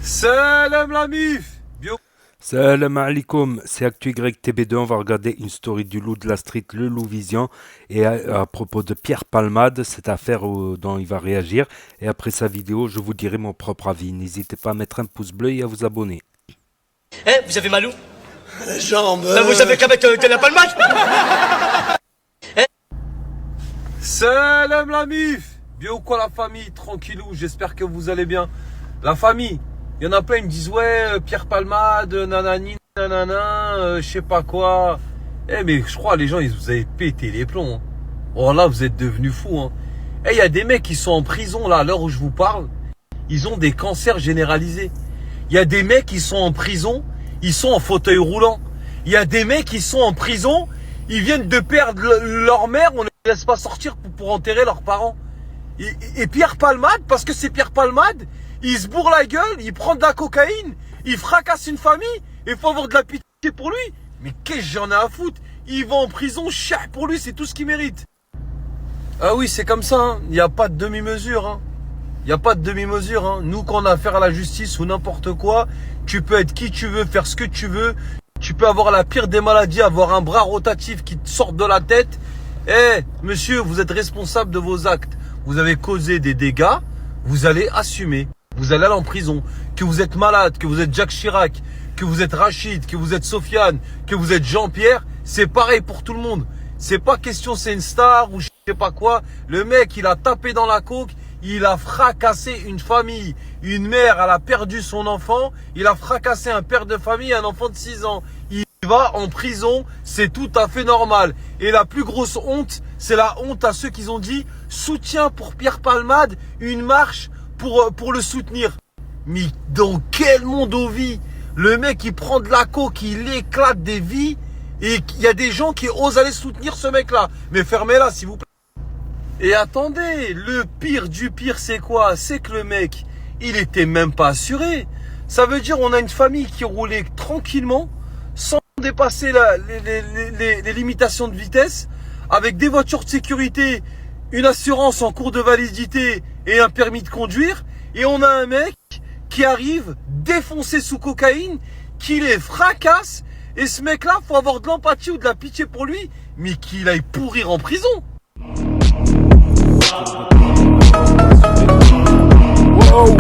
Salam la mif. Salam alaikum, c'est ActuYTB2, on va regarder une story du loup de la street, le loup Vision, et à propos de Pierre Palmade, cette affaire dont il va réagir, et après sa vidéo, je vous dirai mon propre avis. N'hésitez pas à mettre un pouce bleu et à vous abonner. Vous avez mal où? Les jambes. Vous savez qu'avec de la palmade. Salam la mif. Bien ou quoi la famille? Tranquillou, j'espère que vous allez bien. La famille, il y en a plein, ils me disent ouais, Pierre Palmade, nanani, nanana, je sais pas quoi. Mais je crois les gens, ils vous avez pété les plombs. Hein. Oh là, vous êtes devenus fous. Hein. Il y a des mecs qui sont en prison là, à l'heure où je vous parle. Ils ont des cancers généralisés. Il y a des mecs qui sont en prison, ils sont en fauteuil roulant. Il y a des mecs qui sont en prison, ils viennent de perdre leur mère, on ne les laisse pas sortir pour enterrer leurs parents. Et Pierre Palmade, parce que c'est Pierre Palmade, il se bourre la gueule, il prend de la cocaïne, il fracasse une famille, il faut avoir de la pitié pour lui. Mais qu'est-ce que j'en ai à foutre? Il va en prison, pour lui, c'est tout ce qu'il mérite. Ah oui, c'est comme ça, hein. Il n'y a pas de demi-mesure. Hein. Il n'y a pas de demi-mesure. Hein. Nous, quand on a affaire à la justice ou n'importe quoi, tu peux être qui tu veux, faire ce que tu veux. Tu peux avoir la pire des maladies, avoir un bras rotatif qui te sort de la tête. Monsieur, vous êtes responsable de vos actes. Vous avez causé des dégâts, vous allez assumer. Vous allez aller en prison. Que vous êtes malade, que vous êtes Jacques Chirac, que vous êtes Rachid, que vous êtes Sofiane, que vous êtes Jean-Pierre, c'est pareil pour tout le monde. C'est pas question c'est une star ou je sais pas quoi. Le mec, il a tapé dans la coke, il a fracassé une famille. Une mère, elle a perdu son enfant, il a fracassé un père de famille, un enfant de 6 ans. Il va en prison, c'est tout à fait normal. Et la plus grosse honte, c'est la honte à ceux qui ont dit soutien pour Pierre Palmade, une marche pour le soutenir. Mais dans quel monde on vit? Le mec, il prend de la coke, il éclate des vies et il y a des gens qui osent aller soutenir ce mec-là. Mais fermez-la, s'il vous plaît. Et attendez, le pire du pire, c'est quoi? C'est que le mec, il était même pas assuré. Ça veut dire on a une famille qui roulait tranquillement, sans dépasser les limitations de vitesse, avec des voitures de sécurité, une assurance en cours de validité et un permis de conduire. Et on a un mec qui arrive défoncé sous cocaïne, qui les fracasse. Et ce mec-là, faut avoir de l'empathie ou de la pitié pour lui, mais qu'il aille pourrir en prison. Wow.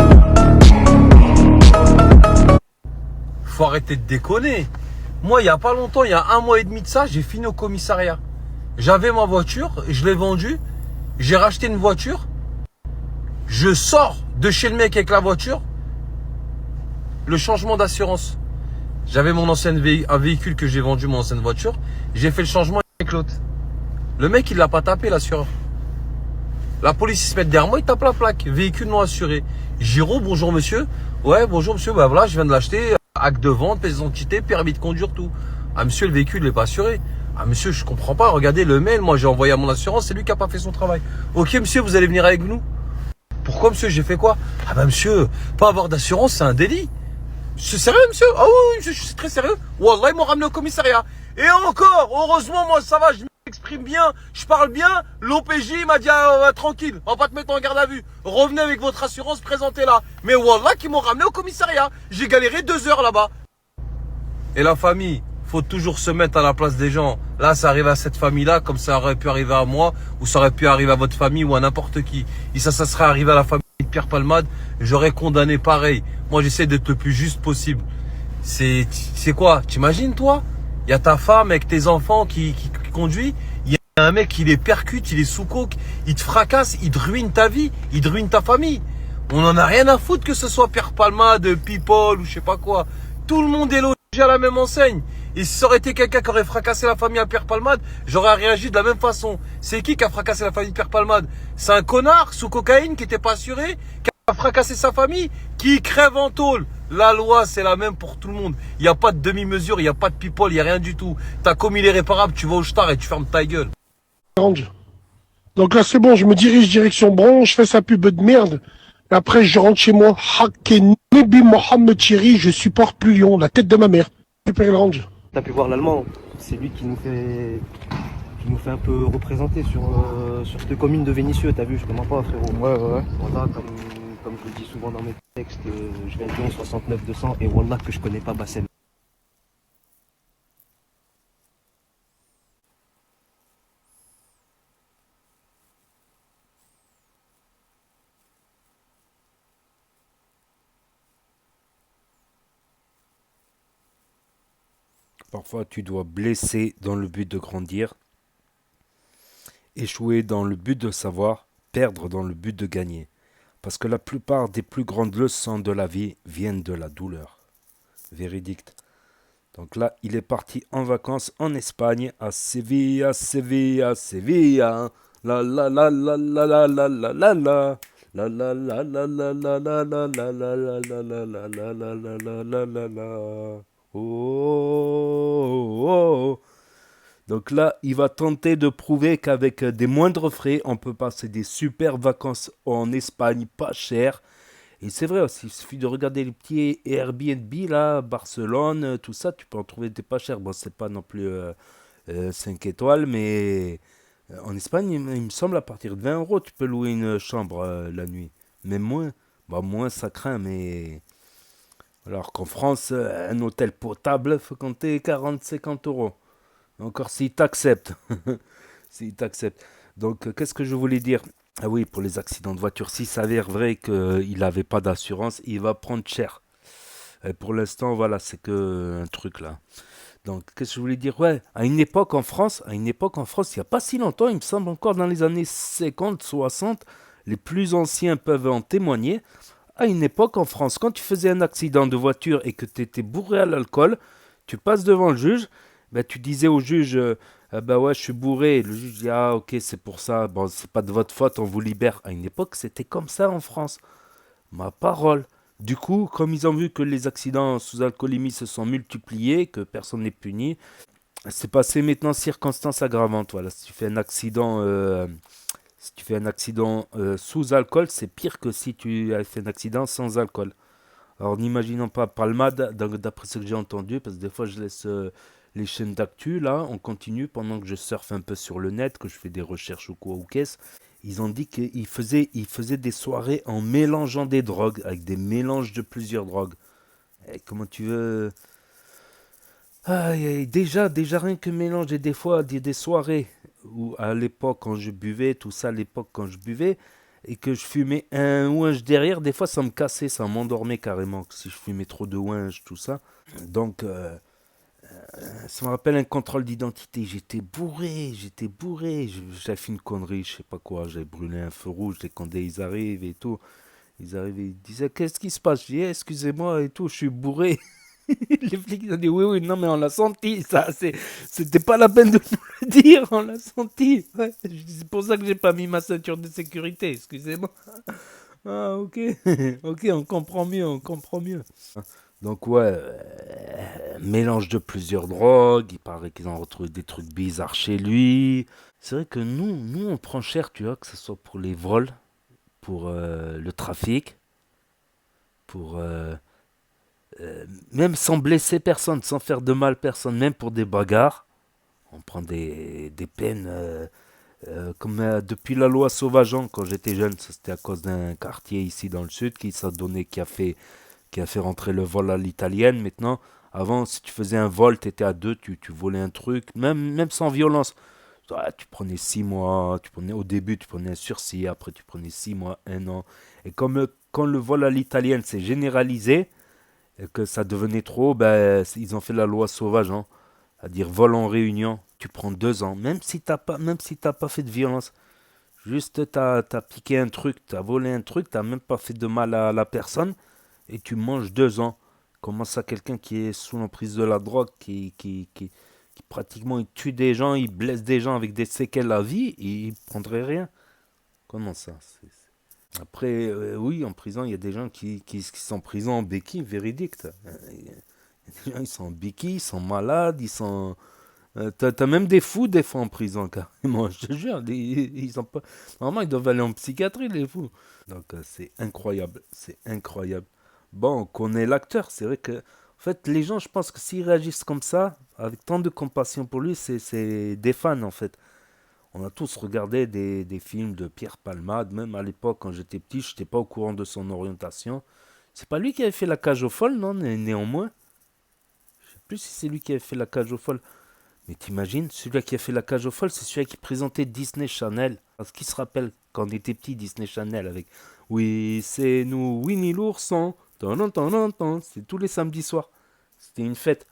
Faut arrêter de déconner. Moi, il y a pas longtemps, il y a 1 mois et demi de ça, j'ai fini au commissariat. J'avais ma voiture, je l'ai vendue, j'ai racheté une voiture. Je sors de chez le mec avec la voiture. Le changement d'assurance. J'avais mon un véhicule que j'ai vendu, mon ancienne voiture. J'ai fait le changement avec l'autre. Le mec, il l'a pas tapé, l'assureur. La police, il se met derrière moi, il tape la plaque. Véhicule non assuré. Giro, bonjour monsieur. Ouais, bonjour monsieur. Bah voilà, je viens de l'acheter. Acte de vente, pièce d'identité, permis de conduire, tout. Ah monsieur, le véhicule n'est pas assuré. Ah monsieur, je comprends pas. Regardez le mail, moi j'ai envoyé à mon assurance, c'est lui qui a pas fait son travail. Ok monsieur, vous allez venir avec nous. Pourquoi monsieur, j'ai fait quoi? Ah bah monsieur, pas avoir d'assurance, c'est un délit. C'est sérieux monsieur? Ah oui, je suis très sérieux. Wallah, ils m'ont ramené au commissariat. Et encore, heureusement, moi ça va, je m'exprime bien, je parle bien. L'OPJ m'a dit tranquille, on va pas te mettre en garde à vue. Revenez avec votre assurance, présentez-la. Mais wallah, qu'ils m'ont ramené au commissariat. J'ai galéré 2 heures là-bas. Et la famille, faut toujours se mettre à la place des gens. Là, ça arrive à cette famille-là, comme ça aurait pu arriver à moi, ou ça aurait pu arriver à votre famille, ou à n'importe qui. Et ça serait arrivé à la famille de Pierre Palmade, j'aurais condamné pareil. Moi, j'essaie d'être le plus juste possible. C'est quoi? T'imagines, toi? Il y a ta femme avec tes enfants qui conduit. Il y a un mec qui les percute, il est sous coke, il te fracasse, il te ruine ta vie, il te ruine ta famille. On en a rien à foutre que ce soit Pierre Palmade, People ou je sais pas quoi. Tout le monde est logé à la même enseigne. Et si ça aurait été quelqu'un qui aurait fracassé la famille à Pierre Palmade, j'aurais réagi de la même façon. C'est qui a fracassé la famille de Pierre Palmade? C'est un connard sous cocaïne qui était pas assuré, qui a fracassé sa famille, qui crève en tôle. La loi, c'est la même pour tout le monde. Il n'y a pas de demi-mesure, il n'y a pas de people, il n'y a rien du tout. T'as commis l'irréparable, tu vas au star et tu fermes ta gueule. Donc là, c'est bon, je me dirige direction Bron, je fais sa pub de merde. Et après, je rentre chez moi. Hakke Nebi Mohamed Thierry, je supporte plus Lyon, la tête de ma mère. Super Range. T'as pu voir l'allemand, c'est lui qui nous fait un peu représenter sur cette commune de Vénissieux, t'as vu, je comprends pas frérot. Ouais. Voilà, comme je le dis souvent dans mes textes, je viens de Lyon 69-200 et Wallah que je connais pas Bassem. Parfois, tu dois blesser dans le but de grandir, échouer dans le but de savoir, perdre dans le but de gagner. Parce que la plupart des plus grandes leçons de la vie viennent de la douleur. Véridique. Donc là, il est parti en vacances en Espagne, à Séville, Séville, Séville. La la la la la la la la la la. La la la la la la la la la la la la la la la la la la la la. Oh. Donc là, il va tenter de prouver qu'avec des moindres frais, on peut passer des super vacances en Espagne pas chères. Et c'est vrai aussi, il suffit de regarder les petits Airbnb là, Barcelone, tout ça, tu peux en trouver des pas chers. Bon, c'est pas non plus 5 étoiles, mais en Espagne, il me semble à partir de 20 euros, tu peux louer une chambre la nuit. Même moins, bah moins ça craint, mais... Alors qu'en France, un hôtel potable, faut compter 40-50 euros. Encore s'il t'accepte. S'il t'accepte. Donc, qu'est-ce que je voulais dire? Ah oui, pour les accidents de voiture, s'il s'avère vrai qu'il n'avait pas d'assurance, il va prendre cher. Et pour l'instant, voilà, c'est que un truc là. Donc, qu'est-ce que je voulais dire? Ouais, à une époque en France, il n'y a pas si longtemps, il me semble encore dans les années 50, 60, les plus anciens peuvent en témoigner. À une époque en France, quand tu faisais un accident de voiture et que tu étais bourré à l'alcool, tu passes devant le juge, ben, tu disais au juge, bah ouais, je suis bourré. Le juge dit, ah ok, c'est pour ça, bon, c'est pas de votre faute, on vous libère. À une époque, c'était comme ça en France. Ma parole. Du coup, comme ils ont vu que les accidents sous alcoolémie se sont multipliés, que personne n'est puni, c'est passé maintenant circonstance aggravante. Voilà, si tu fais un accident, sous alcool, c'est pire que si tu as fait un accident sans alcool. Alors n'imaginons pas palmade, d'après ce que j'ai entendu, parce que des fois je laisse les chaînes d'actu, là, on continue pendant que je surfe un peu sur le net, que je fais des recherches ou quoi ou qu'est-ce. Ils ont dit qu'ils faisaient des soirées en mélangeant des drogues, avec des mélanges de plusieurs drogues. Et comment tu veux... Déjà rien que mélanger des fois des soirées où à l'époque quand je buvais, tout ça à l'époque quand je buvais, et que je fumais un ouinge derrière, des fois ça me cassait, ça m'endormait carrément, si je fumais trop de ouinge, tout ça. Donc, ça me rappelle un contrôle d'identité, j'étais bourré, j'avais fait une connerie, je sais pas quoi, j'avais brûlé un feu rouge, les condés ils arrivent et tout. Ils arrivaient, ils disaient, qu'est-ce qui se passe? Je dis, excusez-moi et tout, je suis bourré. Les flics ils ont dit oui, non, mais on l'a senti, ça, c'était pas la peine de nous le dire, on l'a senti. Ouais, c'est pour ça que j'ai pas mis ma ceinture de sécurité, excusez-moi. Ah, ok, ok, on comprend mieux. Donc, ouais, mélange de plusieurs drogues, il paraît qu'ils ont retrouvé des trucs bizarres chez lui. C'est vrai que nous, on prend cher, tu vois, que ce soit pour les vols, pour le trafic, pour. Même sans blesser personne, sans faire de mal personne, même pour des bagarres, on prend des peines comme depuis la loi Sauvageon quand j'étais jeune. Ça, c'était à cause d'un quartier ici dans le sud qui s'est donné, qui a fait rentrer le vol à l'italienne. Maintenant, avant, si tu faisais un vol, tu étais à deux, tu volais un truc, même sans violence. Ouais, tu prenais 6 mois, au début tu prenais un sursis, après tu prenais 6 mois, un an. Et comme quand le vol à l'italienne s'est généralisé, et que ça devenait trop, ben, ils ont fait la loi sauvage, hein, c'est-à-dire vol en réunion, tu prends 2 ans, même si t'as pas fait de violence, juste t'as piqué un truc, t'as volé un truc, t'as même pas fait de mal à la personne, et tu manges 2 ans. Comment ça, quelqu'un qui est sous l'emprise de la drogue, qui pratiquement il tue des gens, il blesse des gens avec des séquelles à vie, il prendrait rien? Comment ça? Après, oui, en prison, il y a des gens qui sont en prison en béquille, véridique. Il y a des gens, ils sont en béquille, ils sont malades, ils sont... t'as même des fous, des fois, en prison, carrément, je te jure. Ils sont pas... Normalement, ils doivent aller en psychiatrie, les fous. Donc, c'est incroyable, c'est incroyable. Bon, on connaît l'acteur, c'est vrai que... En fait, les gens, je pense que s'ils réagissent comme ça, avec tant de compassion pour lui, c'est des fans, en fait. On a tous regardé des films de Pierre Palmade, même à l'époque quand j'étais petit, je n'étais pas au courant de son orientation. C'est pas lui qui avait fait La Cage aux folles, non? Néanmoins. Je sais plus si c'est lui qui avait fait La Cage aux folles. Mais t'imagines, celui-là qui a fait La Cage aux folles, c'est celui qui présentait Disney Channel. Parce qu'il se rappelle quand on était petit, Disney Channel avec Oui, c'est nous, Winnie l'ourson. Tan, tan, tan, tan. C'est tous les samedis soirs. C'était une fête.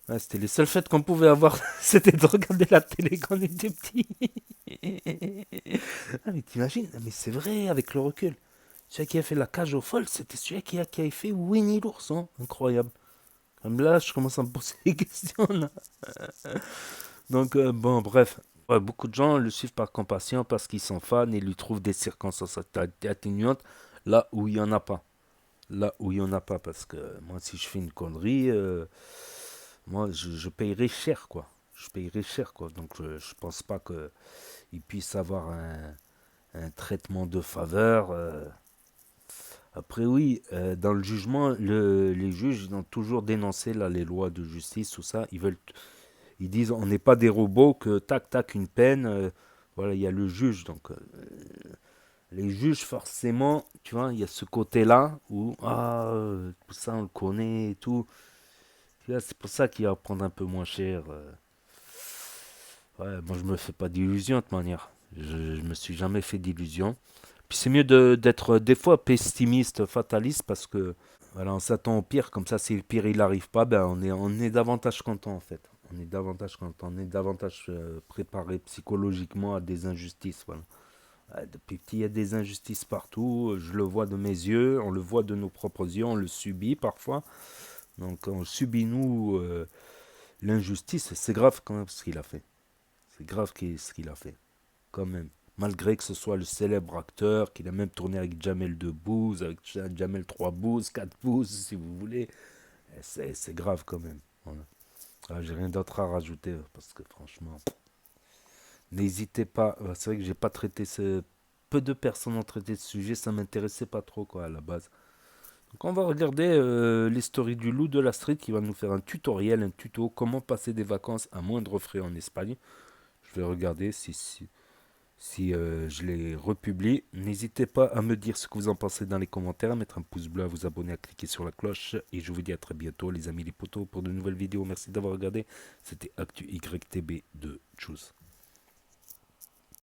Ouais, c'était les seules fêtes qu'on pouvait avoir. C'était de regarder la télé quand on était petit. Ah, mais t'imagines, mais c'est vrai avec le recul. Celui qui a fait La Cage aux folles, c'était celui qui a fait Winnie l'ourson. Incroyable. Comme là, je commence à me poser des questions là. Donc, bon, bref. Ouais, beaucoup de gens le suivent par compassion parce qu'ils sont fans et lui trouvent des circonstances atténuantes là où il n'y en a pas. Là où il n'y en a pas. Parce que moi, si je fais une connerie, moi, je payerai cher, quoi. Je payerai cher, quoi. Donc, je pense pas qu'il puisse avoir un traitement de faveur. Après, oui, dans le jugement, les juges ils ont toujours dénoncé là, les lois de justice, tout ça. Ils disent on n'est pas des robots, que tac, tac, une peine. Voilà, il y a le juge. Donc, les juges, forcément, tu vois, il y a ce côté-là où, tout ça, on le connaît et tout. Tu vois, c'est pour ça qu'il va prendre un peu moins cher. Ouais, moi, je me fais pas d'illusions de toute manière. Je me suis jamais fait d'illusions. Puis c'est mieux d'être des fois pessimiste, fataliste, parce que voilà, on s'attend au pire. Comme ça, si le pire il n'arrive pas, ben on est davantage content en fait. On est davantage content, on est davantage préparé psychologiquement à des injustices. Voilà. Depuis petit, il y a des injustices partout. Je le vois de mes yeux, on le voit de nos propres yeux, on le subit parfois. Donc on subit nous l'injustice. C'est grave quand même ce qu'il a fait. C'est grave ce qu'il a fait, quand même. Malgré que ce soit le célèbre acteur, qu'il a même tourné avec Jamel Debbouze, avec Jamel 3 4 pouces, si vous voulez. C'est grave quand même. Voilà. J'ai rien d'autre à rajouter, parce que franchement, n'hésitez pas. C'est vrai que j'ai pas traité peu de personnes ont traité ce sujet, ça m'intéressait pas trop, quoi, à la base. Donc on va regarder l'histoire du loup de la street qui va nous faire un tutoriel, un tuto, comment passer des vacances à moindre frais en Espagne. Je vais regarder si je les republie. N'hésitez pas à me dire ce que vous en pensez dans les commentaires, à mettre un pouce bleu, à vous abonner, à cliquer sur la cloche. Et je vous dis à très bientôt les amis les potos pour de nouvelles vidéos. Merci d'avoir regardé. C'était Actu YTB de Tchuss.